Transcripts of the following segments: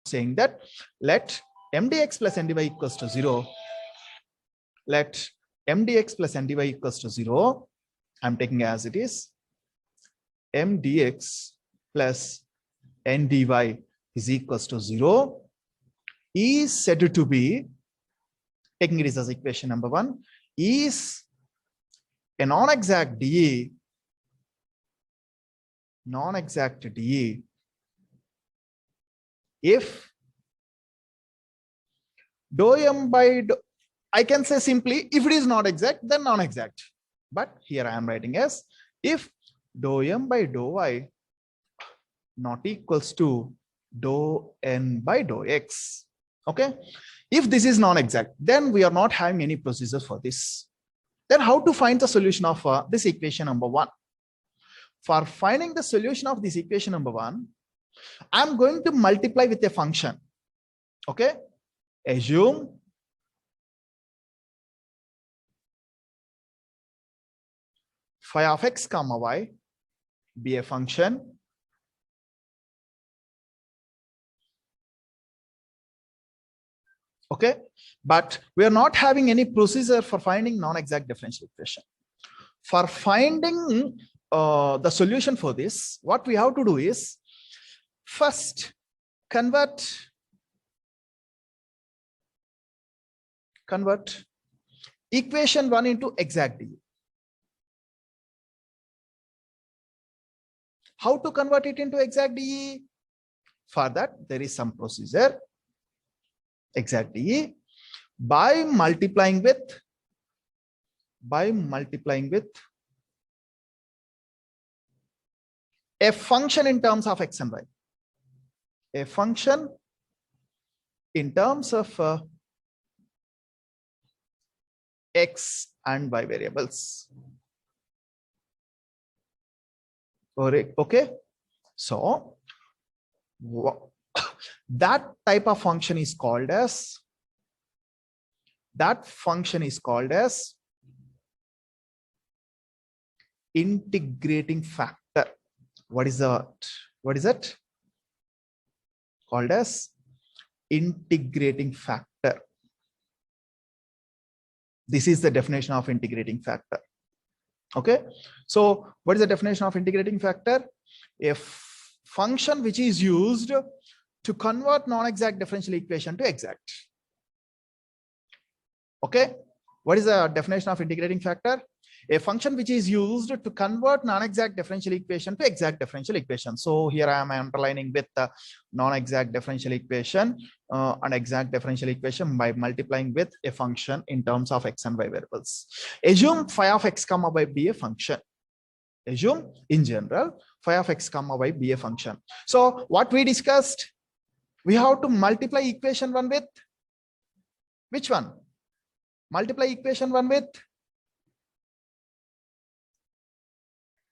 saying that let mdx plus ndy equals to 0. Let mdx plus ndy equals to 0. I'm taking as it is. Mdx plus ndy is equals to 0 is said to be, taking it as equation number 1, is a non-exact dE, if dou m by dou, I can say simply if it is not exact then non-exact, but here I am writing as if dou m by dou y not equals to dou n by dou x. Okay, if this is non-exact, then we are not having any procedure for this. Then how to find the solution of this equation number 1? For finding the solution of this equation number 1, I'm going to multiply with a function. Okay, assume phi of x comma y be a function okay, but we are not having any procedure for finding non-exact differential equation. For finding the solution for this, what we have to do is first convert equation 1 into exact dE. How to convert it into exact dE? For that, there is some procedure. Exact dE by multiplying with a function in terms of x and y. A function in terms of x and y variables. Okay, so that type of function is called as integrating factor. What is it called as? Integrating factor. This is the definition of integrating factor. Okay, so what is the definition of integrating factor? A function which is used to convert non-exact differential equation to exact. Okay, what is the definition of integrating factor? A function which is used to convert non-exact differential equation to exact differential equation. So here I am underlining with the non-exact differential equation and exact differential equation by multiplying with a function in terms of x and y variables. Assume phi of x comma y be a function. Assume in general phi of x comma y be a function. So what we discussed, we have to multiply equation 1 with which one? Multiply equation 1 with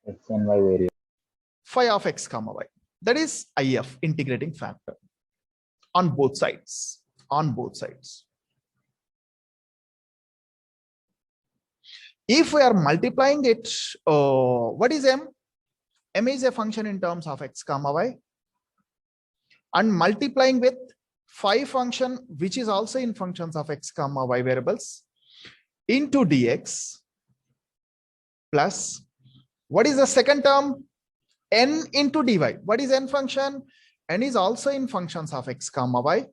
x and y variable. Phi of x comma y. That is IF, integrating factor, on both sides. If we are multiplying it, what is m? M is a function in terms of x comma y, and multiplying with phi function which is also in functions of x comma y variables into dx plus what is the second term? N into dy. What is n function? N is also in functions of x comma y,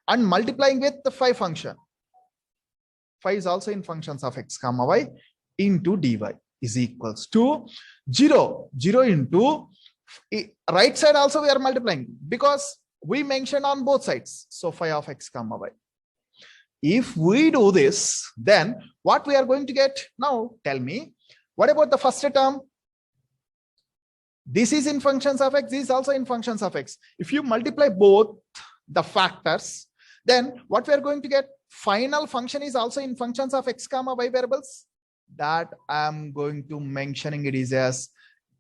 and multiplying with the phi function. Phi is also in functions of x comma y into dy is equals to 0 into right side also we are multiplying because we mentioned on both sides. So phi of x comma y. If we do this, then what we are going to get? Now tell me, what about the first term? This is in functions of x, this is also in functions of x. If you multiply both the factors, then what we are going to get? Final function is also in functions of x comma y variables. That I am going to mentioning it is as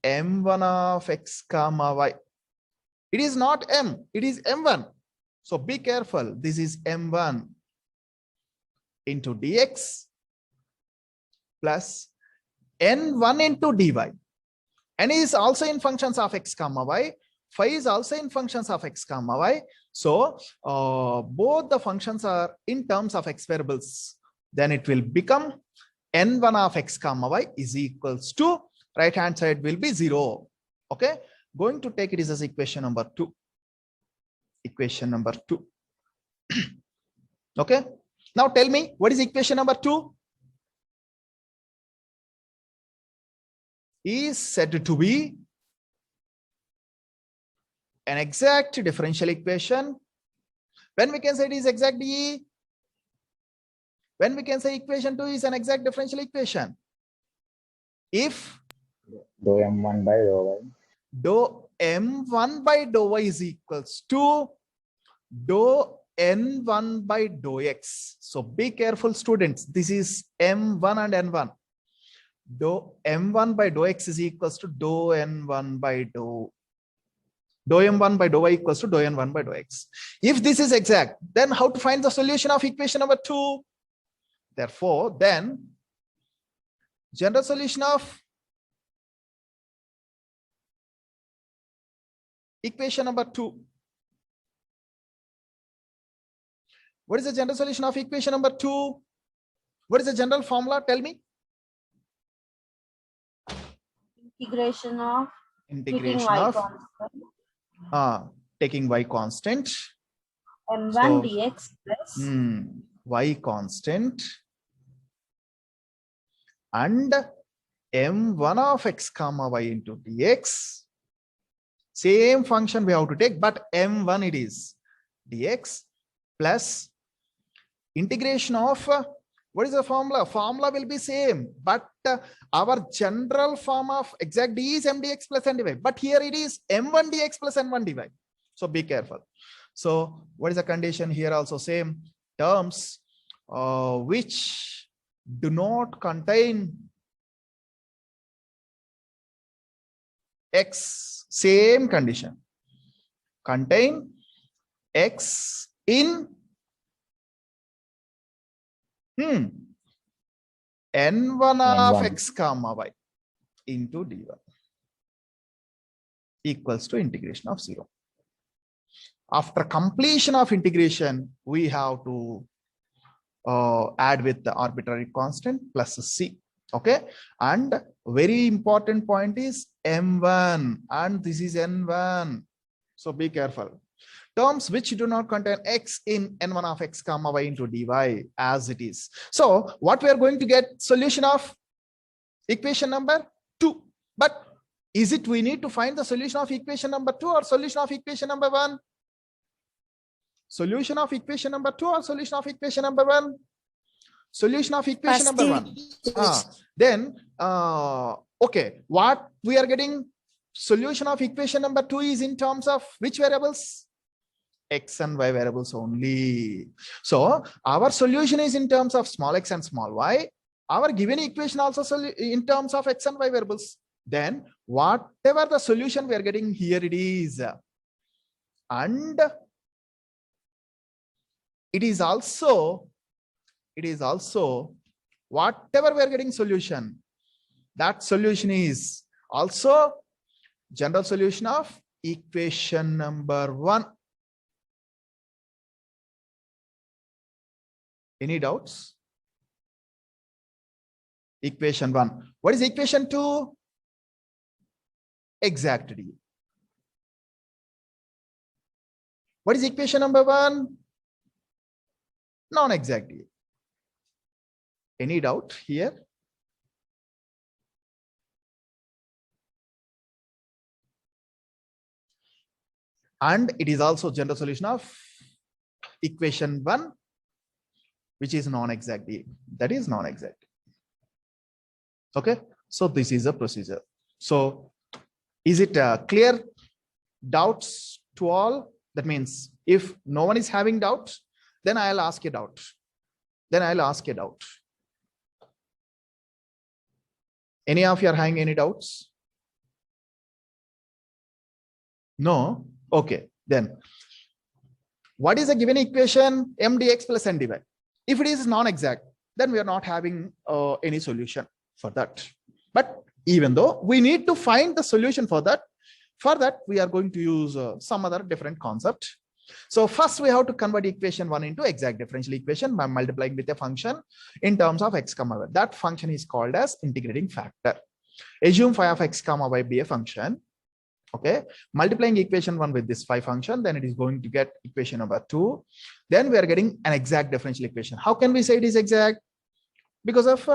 m1 of x comma y. It is not m, it is m1. So be careful. This is m1 into dx plus n1 into dy. N is also in functions of x comma y. phi is also in functions of x comma y. So both the functions are in terms of x variables. Then it will become n1 of x comma y is equals to right hand side will be 0. Okay, going to take it as equation number 2. Equation number 2. Okay, now tell me what is equation number 2? Is said to be an exact differential equation. When we can say it is exact DE? When we can say equation 2 is an exact differential equation? If Dou m1 by dou y. dou m1 by dou y is equals to dou n1 by dou x. So be careful, students. This is m1 and n1. Dou m1 by dou x is equals to dou n1 by dou m1 by dou y equals to dou n1 by dou x. If this is exact, then how to find the solution of equation number 2? Therefore, then general solution of equation number 2. What is the general solution of equation number 2? What is the general formula? Tell me. Integration of Integration y of constant, taking y constant. m1 So, dx plus y constant and m1 of x comma y into dx. Same function we have to take, but m1 it is dx plus integration of what is the formula? Formula will be same, but our general form of exact d is m dx plus n dy. But here it is m1 dx plus n1 dy. So be careful. So what is the condition here? Also same terms which do not contain x. Same condition. Contain x in n1 of x comma y into dy equals to integration of 0. After completion of integration, we have to add with the arbitrary constant plus c. Okay, and very important point is m1 and this is n1. So be careful. Terms which do not contain x in n1 of x comma y into dy as it is. So what we are going to get solution of equation number 2. But is it we need to find the solution of equation number 2 or solution of equation number 1? Solution of equation number 2 or solution of equation number 1? Solution of equation number 1. Then okay, what we are getting solution of equation number 2 is in terms of which variables? X and y variables only. So our solution is in terms of small x and small y. Our given equation also in terms of x and y variables. Then whatever the solution we are getting here it is. And it is also whatever we are getting solution, that solution is also general solution of equation number 1. Any doubts? Equation 1. What is equation 2? Exact D. What is equation number 1? Non-exact D. Any doubt here? And it is also general solution of equation 1, which is non-exact D. That is non-exact. Okay, so this is a procedure. So is it clear? Doubts to all? That means if no one is having doubts, then I'll ask a doubt. Any of you are having any doubts? No? Okay, then what is the given equation? M dx plus n dy. If it is non-exact, then we are not having any solution for that. But even though we need to find the solution for that, For that, we are going to use some other different concept. So first we have to convert equation 1 into exact differential equation by multiplying with a function in terms of x comma y. That function is called as integrating factor. Assume phi of x comma y be a function. Okay, multiplying equation 1 with this phi function, then it is going to get equation number 2. Then we are getting an exact differential equation. How can we say it is exact? Because of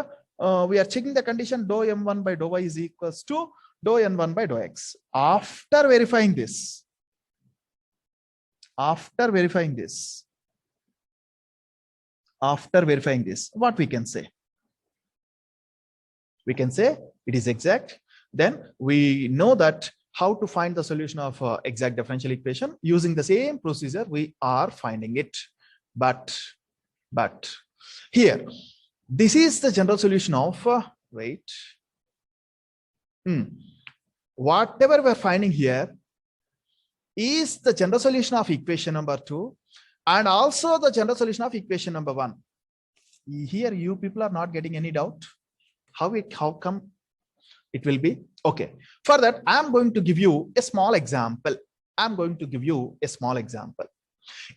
we are checking the condition dou m1 by dou y is equals to dou n1 by dou x. After verifying this, what we can say? We can say it is exact. Then we know that how to find the solution of exact differential equation using the same procedure we are finding it. But here, this is the general solution of whatever we're finding here is the general solution of equation number 2 and also the general solution of equation number 1. Here you people are not getting any doubt. How come it will be? Okay. For that, I'm going to give you a small example.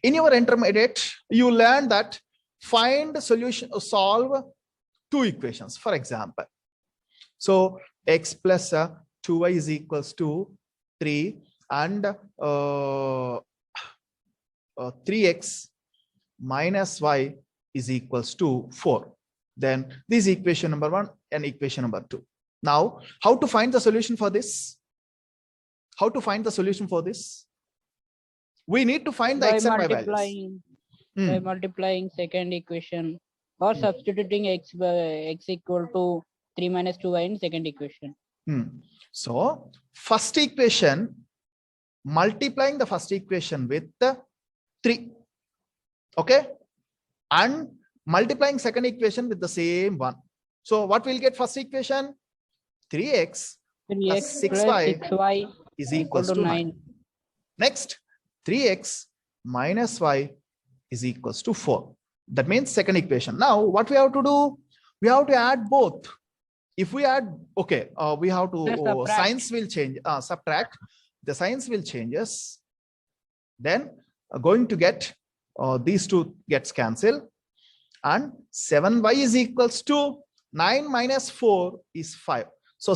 In your intermediate, you learn that find the solution, solve two equations, for example. So x plus 2y is equals to 3 and 3x minus y is equals to 4. Then this is equation number 1 and equation number 2. Now, how to find the solution for this? We need to find the By x and y values. multiplying, by multiplying second equation or substituting x equal to 3 minus 2y in second equation. So first equation, multiplying the first equation with 3, okay, and multiplying second equation with the same one. So what we'll get first equation? 3x plus 6y is equals to 9. Next, 3x minus y is equals to 4. That means second equation. Now what we have to do? We have to add both. If we add, okay, we have to signs will change, subtract. The signs will changes. Then going to get these two gets cancelled, and 7y is equals to 9 minus 4 is 5. So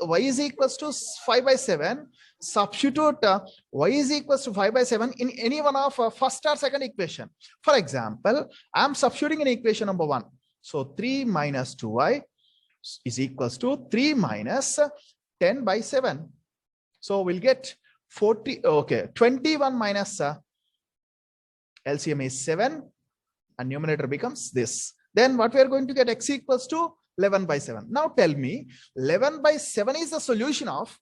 y is equals to 5 by 7. Substitute y is equals to 5 by 7 in any one of first or second equation. For example, I am substituting in equation number 1. So 3 minus 2y is equals to 3 minus 10 by 7. So we'll get 40. Okay, 21 minus LCM is 7 and numerator becomes this. Then what we are going to get? X equals to 11 by 7. Now tell me, 11 by 7 is the solution of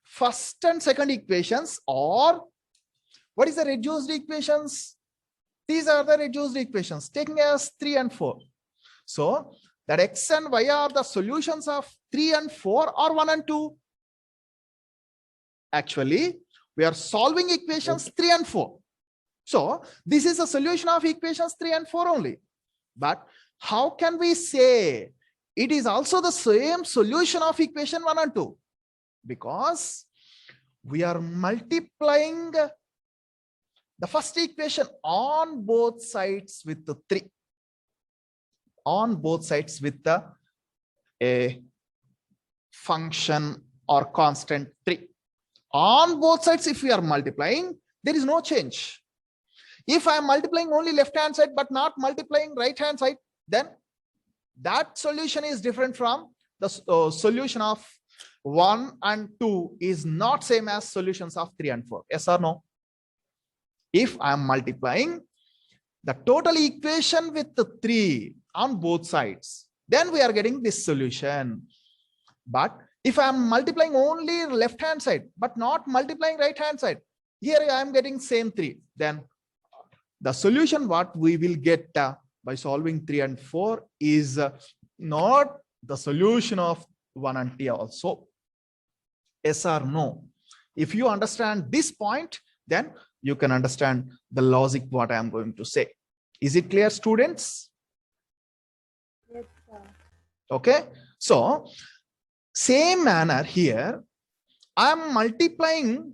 first and second equations, or what is the reduced equations? These are the reduced equations taking as 3 and 4. So that x and y are the solutions of 3 and 4 or 1 and 2. Actually, we are solving equations 3 and 4. So this is a solution of equations 3 and 4 only. But how can we say it is also the same solution of equation 1 and 2? Because we are multiplying the first equation on both sides with the 3. On both sides with a function or constant 3. On both sides, if we are multiplying, there is no change. If I am multiplying only left hand side but not multiplying right hand side, then that solution is different from the solution of 1 and 2 is not same as solutions of 3 and 4. Yes or no? If I am multiplying the total equation with the 3 on both sides, then we are getting this solution. But if I am multiplying only left hand side but not multiplying right hand side, here I am getting same 3. Then the solution what we will get by solving 3 and 4 is not the solution of 1 and 2 also. Yes or no? If you understand this point, then you can understand the logic what I am going to say. Is it clear, students? Yes, sir. Okay. So same manner here, I am multiplying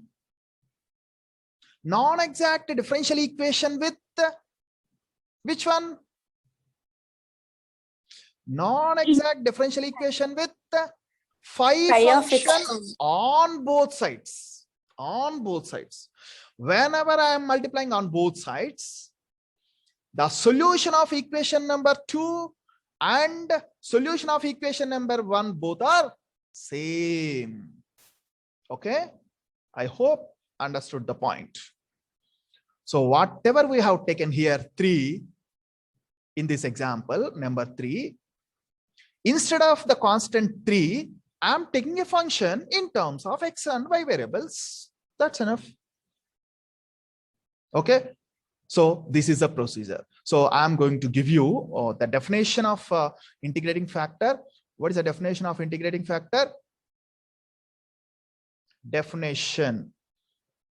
non-exact differential equation with which one? Non-exact differential equation with phi Phi of function x. on both sides. On both sides. Whenever I am multiplying on both sides, the solution of equation number 2 and solution of equation number 1 both are same. Okay, I hope understood the point. So whatever we have taken here, 3 in this example, number 3, instead of the constant 3, I'm taking a function in terms of x and y variables. That's enough. Okay, so this is the procedure. So I'm going to give you the definition of integrating factor. What is the definition of integrating factor? Definition,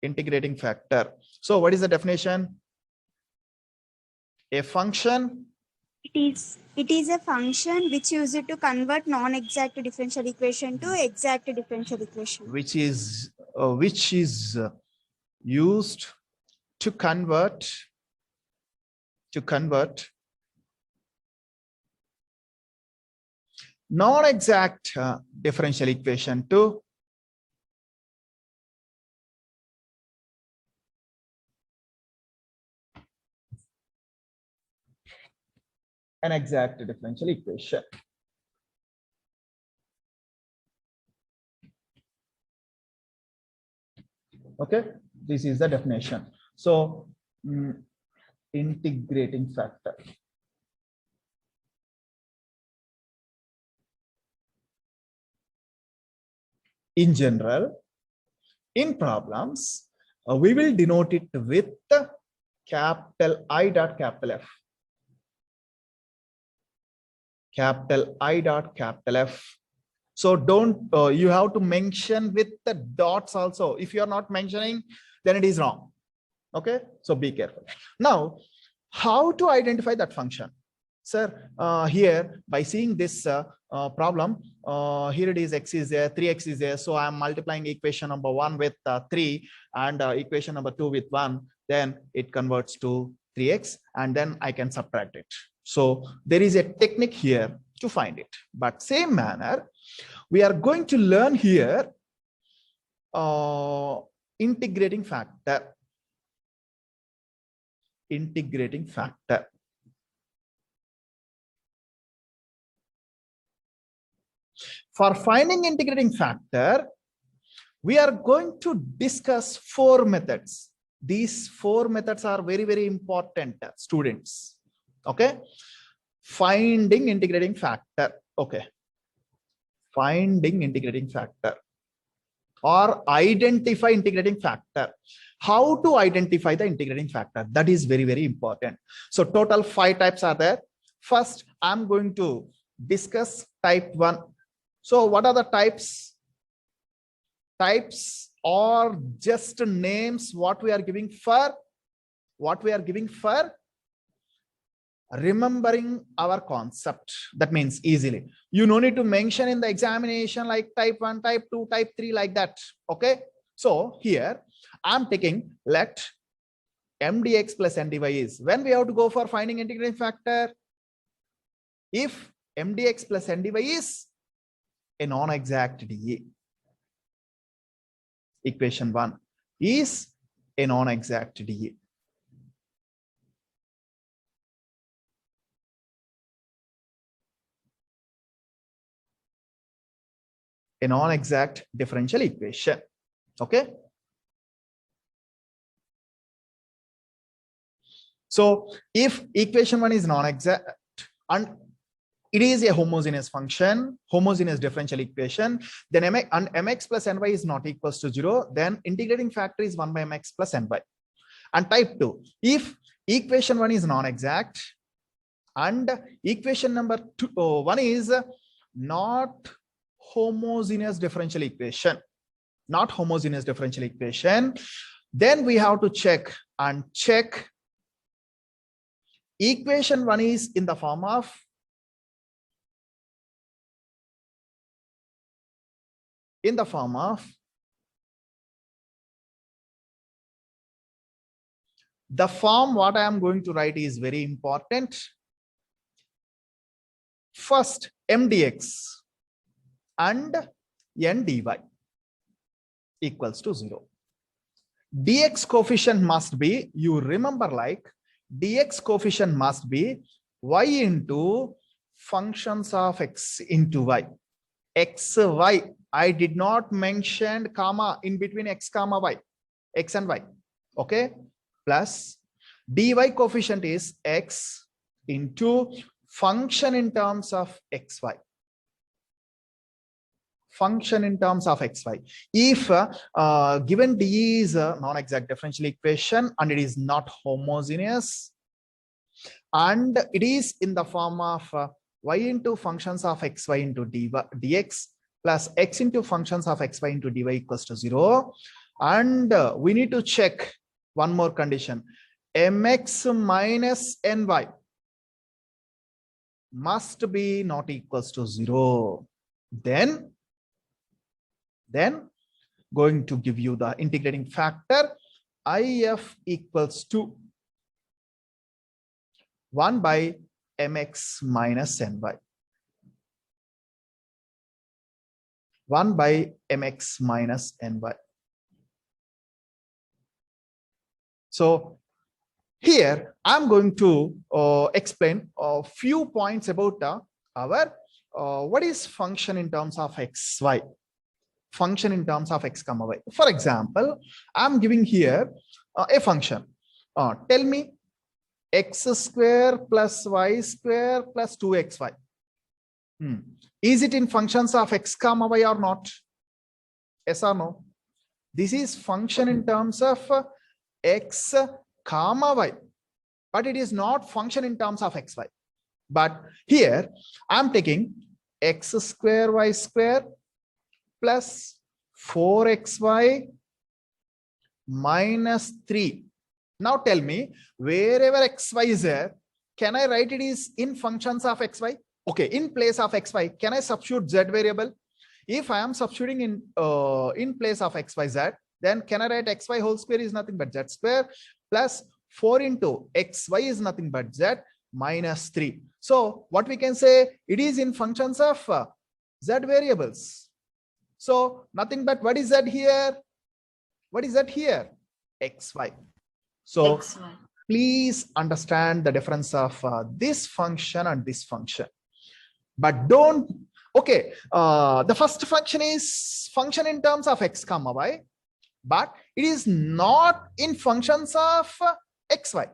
integrating factor. So what is the definition? A function. It is a function which used to convert non-exact differential equation to exact differential equation. Which is used to convert non-exact differential equation to an exact differential equation. Okay, this is the definition. So integrating factor. In general, in problems, we will denote it with capital I dot capital F. Capital I dot capital F. So don't, you have to mention with the dots also. If you are not mentioning, then it is wrong. Okay, so be careful. Now, how to identify that function? Sir, here by seeing this problem, here it is x is there, 3x is there. So I am multiplying equation number 1 with 3 and equation number 2 with 1. Then it converts to 3x and then I can subtract it. So there is a technique here to find it. But same manner, we are going to learn here integrating factor. Integrating factor. For finding integrating factor, we are going to discuss 4 methods. These 4 methods are very, very important, students. Okay, finding integrating factor. Okay, finding integrating factor or identify integrating factor. How to identify the integrating factor? That is very, very important. So total 5 types are there. First, I'm going to discuss type 1. So what are the types? Types or just names what we are giving for remembering our concept. That means easily. You no need to mention in the examination like type 1, type 2, type 3 like that. Okay. So here I'm taking let mdx plus ndy is when we have to go for finding integrating factor. If mdx plus ndy is a non-exact dA. Equation 1 is a non-exact dA. A non-exact differential equation. Okay. So if equation 1 is non-exact and it is a homogeneous function, homogeneous differential equation, then mx plus ny is not equals to 0, then integrating factor is 1 by mx plus ny. And type 2, if equation 1 is non-exact and equation number 1 is not homogeneous differential equation, then we have to check equation 1 is in the form of The form what I am going to write is very important. First, mdx and n dy equals to 0. Dx coefficient must be, you remember, like dx coefficient must be y into functions of x into y. X, y, I did not mention comma in between x comma y, x and y. Okay, plus dy coefficient is x into function in terms of xy. Function in terms of xy. If given d is a non-exact differential equation and it is not homogeneous, and it is in the form of y into functions of xy into dx plus x into functions of xy into dy equals to 0, and we need to check one more condition, mx minus ny must be not equals to 0. Then going to give you the integrating factor if equals to 1 by mx minus ny. 1 by mx minus ny. So here I'm going to explain a few points about our what is function in terms of xy. Function in terms of x comma y. For example, I'm giving here a function. Tell me x square plus y square plus 2xy. Is it in functions of x comma y or not? Yes or no? This is function in terms of x comma y, but it is not function in terms of xy. But here I'm taking x square y square plus 4xy minus 3. Now tell me, wherever xy is there, can I write it is in functions of xy? Okay, in place of xy, can I substitute z variable? If I am substituting in place of xyz, then can I write xy whole square is nothing but z square plus 4 into xy is nothing but z minus 3. So what we can say, it is in functions of z variables. So nothing but what is that here? What is that here? xy. So please understand the difference of this function and this function. But don't, okay, the first function is function in terms of x comma y, but it is not in functions of xy.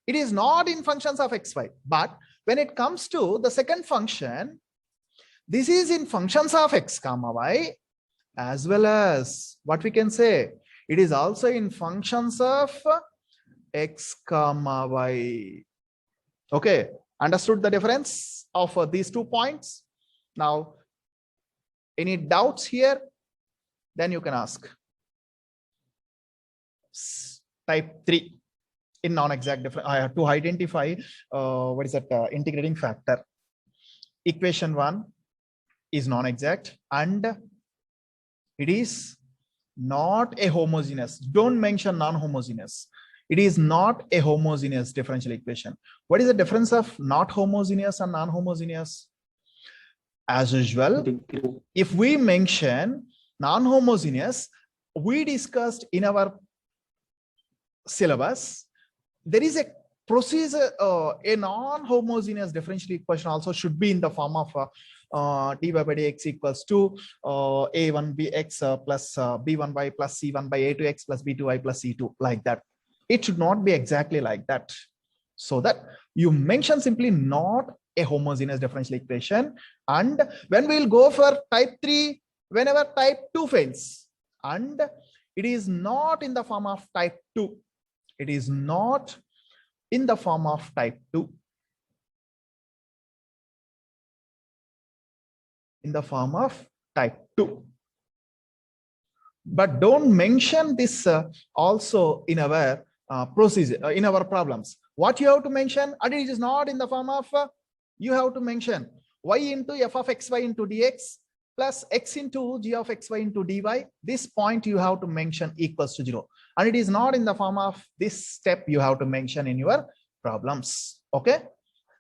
It is not in functions of xy, but when it comes to the second function, this is in functions of x comma y, as well as what we can say, it is also in functions of x comma y. Okay, understood the difference of these 2 points? Now, any doubts here? Then you can ask. Type 3. In non-exact difference, I have to identify what is that integrating factor. Equation 1 is non-exact and it is not a homogeneous. Don't mention non-homogeneous. It is not a homogeneous differential equation. What is the difference of not homogeneous and non-homogeneous? As usual, if we mention non-homogeneous, we discussed in our syllabus, there is a procedure, a non-homogeneous differential equation also should be in the form of dy by dx equals to a1bx plus b1y plus c1 by a2x plus b2y plus c2, like that. It should not be exactly like that. So that you mention simply not a homogeneous differential equation, and when we will go for type 3, whenever type 2 fails, and it is not in the form of type 2. It is not in the form of type 2. In the form of type 2. But don't mention this also in our procedure, in our problems. What you have to mention, and it is not in the form of, you have to mention y into f of xy into dx plus x into g of xy into dy. This point you have to mention equals to 0. And it is not in the form of this step you have to mention in your problems. Okay.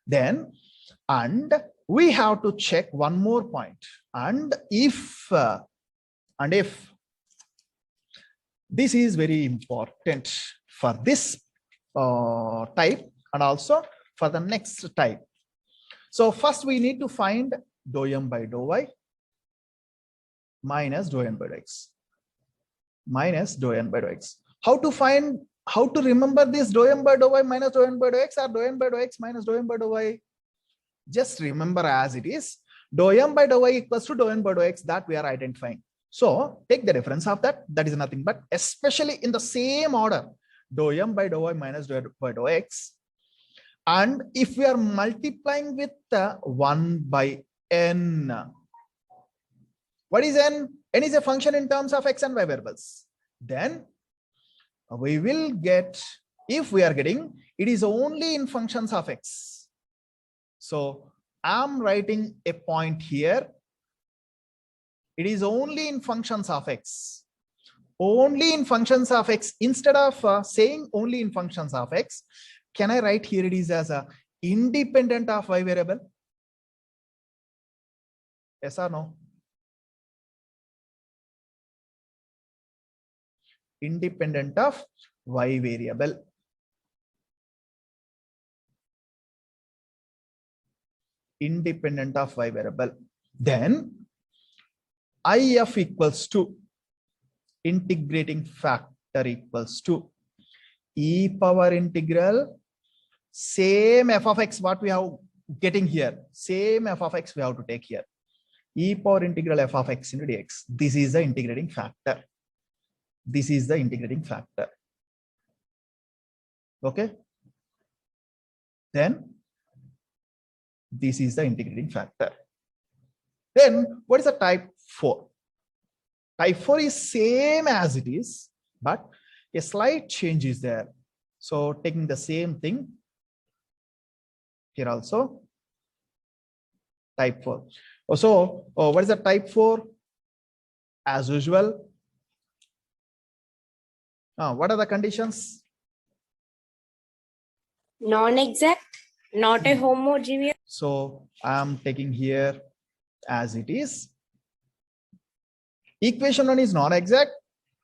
Then, and we have to check one more point. And if this is very important for this type and also for the next type. So first we need to find dou m by dou y minus dou n by dou x minus dou n by dou x. How to remember this dou m by dou y minus dou n by dou x or dou n by dou x minus dou m by dou y? Just remember as it is. Dou m by dou y equals to dou n by dou x, that we are identifying. So take the difference of that. That is nothing but, especially in the same order, dou m by dou y minus dou n by dou x. And if we are multiplying with 1 by n, what is n? N is a function in terms of x and y variables. Then we will get, if we are getting, it is only in functions of x. So I'm writing a point here. It is only in functions of x. Only in functions of x. Instead of saying only in functions of x, can I write here it is as a independent of y variable? Yes or no? Independent of y variable. Independent of y variable. Then if equals to integrating factor equals to e power integral, same f of x what we have getting here, same f of x we have to take here, e power integral f of x into dx. This is the integrating factor. This is the integrating factor. Okay. Then this is the integrating factor. Then what is the type 4? Type 4 is same as it is, but a slight change is there. So taking the same thing here also, type 4. So what is the type 4? As usual, what are the conditions? Non-exact, not a homogeneous. So I'm taking here as it is. Equation 1 is non-exact,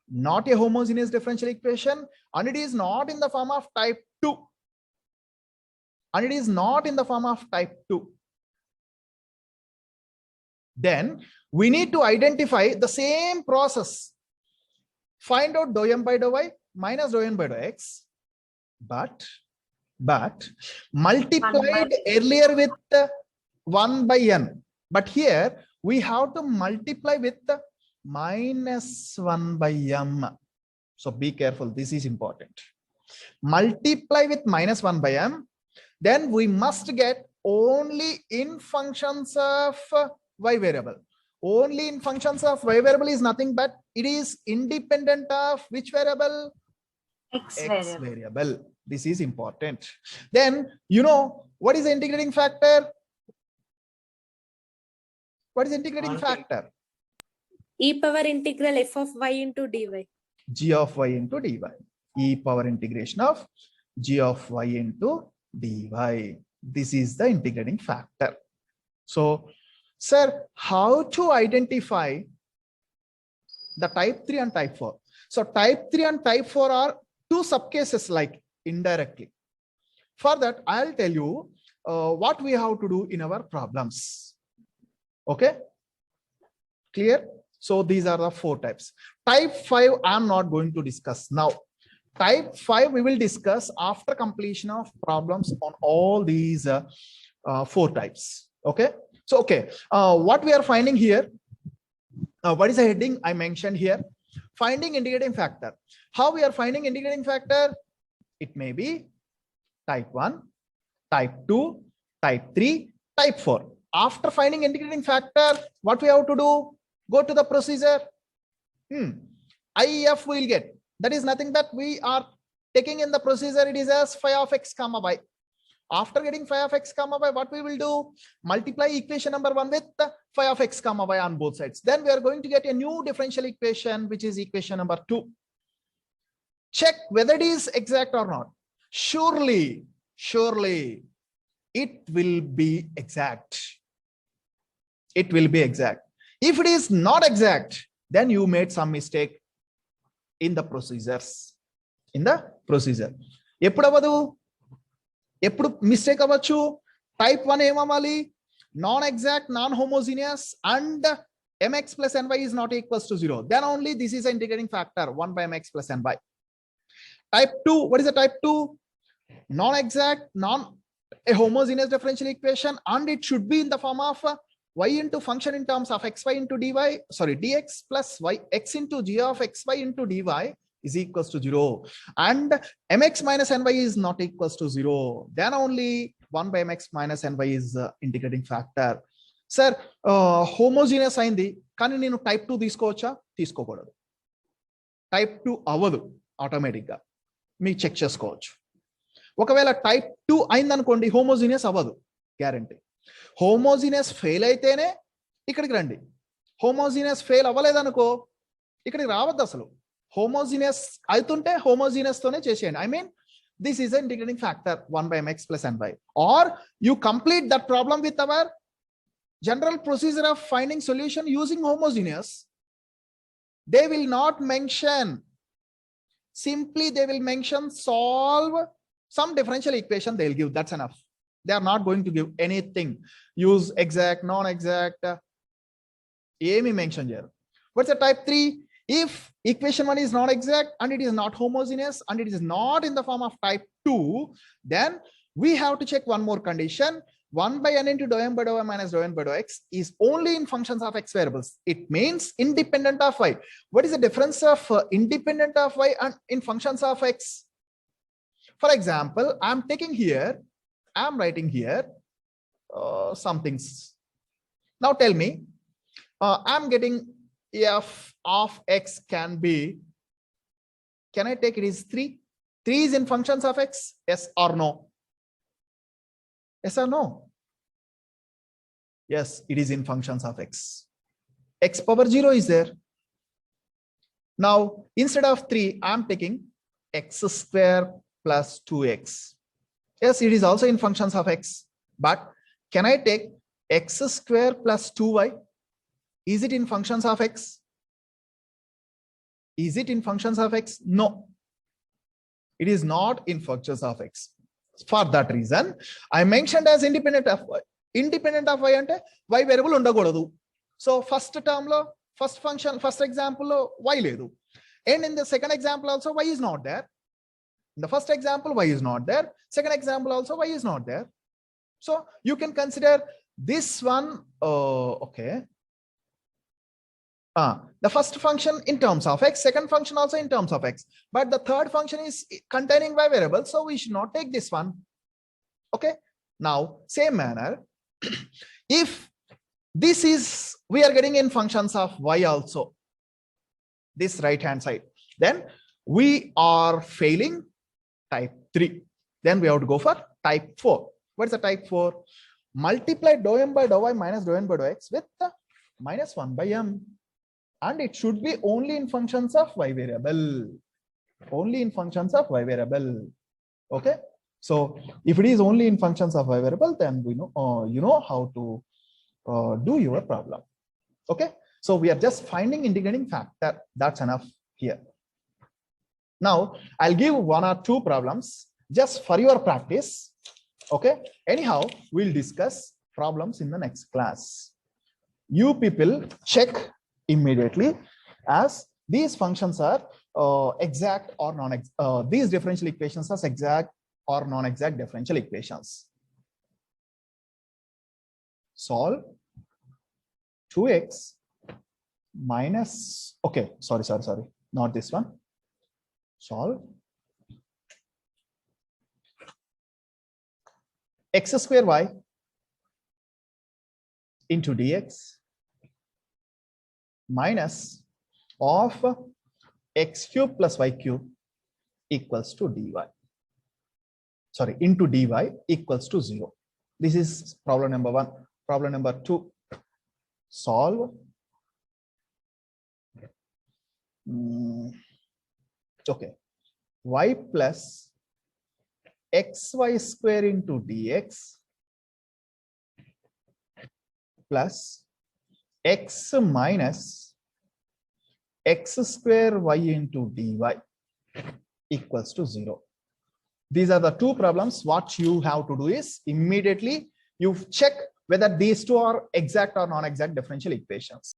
not a homogeneous differential equation, and it is not in the form of type 2. And it is not in the form of type 2. Then we need to identify the same process. Find out dou m by dou y minus dou n by dou x, but multiplied earlier with 1 by n. But here we have to multiply with minus 1 by m. So be careful. This is important. Multiply with minus 1 by m. Then we must get only in functions of y variable. Only in functions of y variable is nothing but it is independent of which variable? X Variable. This is important. Then you know what is the integrating factor? What is integrating factor? E power integral f of y into dy. G of y into dy. E power integration of g of y into dy. This is the integrating factor. So, sir, how to identify the type 3 and type 4? So type 3 and type 4 are two subcases like indirectly. For that, I'll tell you what we have to do in our problems. Okay, clear? So these are the 4 types. Type 5, I'm not going to discuss now. Type 5, we will discuss after completion of problems on all these 4 types. Okay. So, okay, what we are finding here, what is the heading I mentioned here? Finding integrating factor. How we are finding integrating factor? It may be type 1, type 2, type 3, type 4. After finding integrating factor, what we have to do? Go to the procedure. IEF we will get. That is nothing but we are taking in the procedure. It is as phi of x comma y. After getting phi of x comma y, what we will do? Multiply equation number 1 with phi of x comma y on both sides. Then we are going to get a new differential equation, which is equation number 2. Check whether it is exact or not. Surely it will be exact. It will be exact. If it is not exact, then you made some mistake in the procedures. In the procedure. ఎప్పుడు mistake అవ్వచ్చు? Type 1 ఏమవ్వాలి? Non exact, non homogeneous and mx plus ny is not equals to 0. Then only this is an integrating factor 1 by mx plus ny. Type 2, what is the type 2? Non exact, non a homogeneous differential equation, and it should be in the form of y into function in terms of xy into dy, sorry, dx plus y x into g of xy into dy is equals to 0, and mx minus ny is not equals to 0. Then only 1 by mx minus ny is integrating factor. Sir, homogeneous అయింది కానీ నేను type 2 తీసుకోవచ్చా? తీసుకోకూడదు. Type 2 అవ్వదు automatic గా, మీకు check చేసుకోవచ్చు. ఒకవేళ టైప్ 2 అయిందనుకోండి, హోమోజీనియస్ అవ్వదు గ్యారంటీ. హోమోజీనియస్ ఫెయిల్ అయితేనే ఇక్కడికి రండి. హోమోజీనియస్ ఫెయిల్ అవ్వలేదనుకో ఇక్కడికి రావద్దు అసలు. హోమోజీనియస్ అవుతుంటే హోమోజీనియస్ తోనే చేసేయండి. I mean this is an integrating factor 1 by mx plus ny. Or you complete that problem with our general procedure of finding solution using homogeneous. They will not mention, simply they will mention solve some differential equation they'll give. That's enough. They are not going to give anything. Use exact, non-exact. Emi mention here. What's the type 3? If equation 1 is not exact and it is not homogeneous and it is not in the form of type 2, then we have to check one more condition. 1 by n into dou m by dou y minus dou n by dou x is only in functions of x variables. It means independent of y. What is the difference of independent of y and in functions of x? For example, I'm taking here, I'm writing here some things. Now tell me, I'm getting f of x can be, can I take it is 3? 3 is in functions of x, yes or no? Yes or no? Yes, it is in functions of x. X power 0 is there. Now, instead of 3, I'm taking x square plus 2x. Yes, it is also in functions of x. But can I take x square plus 2y? Is it in functions of x? Is it in functions of x? No. It is not in functions of x. For that reason, I mentioned as independent of y. Independent of y ante y variable undakodadu. So first term lo, first function, first example lo y ledu. And in the second example also y is not there. In the first example y is not there. Second example also y is not there. So you can consider this one, okay. The first function in terms of x, second function also in terms of x, but the third function is containing y variable, so we should not take this one. Okay, now same manner, if this is, we are getting in functions of y also, this right hand side, then we are failing type 3. Then we have to go for type 4. What's the type 4? Multiply dou m by dou y minus dou n by dou x with minus 1 by m. And it should be only in functions of y variable. Only in functions of y variable. Okay. So if it is only in functions of y variable, then we know, you know how to do your problem. Okay. So we are just finding integrating factor. That's enough here. Now I'll give 1 or 2 problems just for your practice. Okay. Anyhow, we'll discuss problems in the next class. You people check immediately as these functions are exact or non-exact. These differential equations are exact or non-exact differential equations. Solve 2x minus, okay, sorry, not this one. Solve x square y into dx minus of x cube plus y cube equals to dy. sorry, into dy equals to 0. This is problem number 1. Problem number 2, solve. Okay, y plus xy square into dx plus x minus x square y into dy equals to 0. These are the two problems. What you have to do is immediately you check whether these two are exact or non-exact differential equations.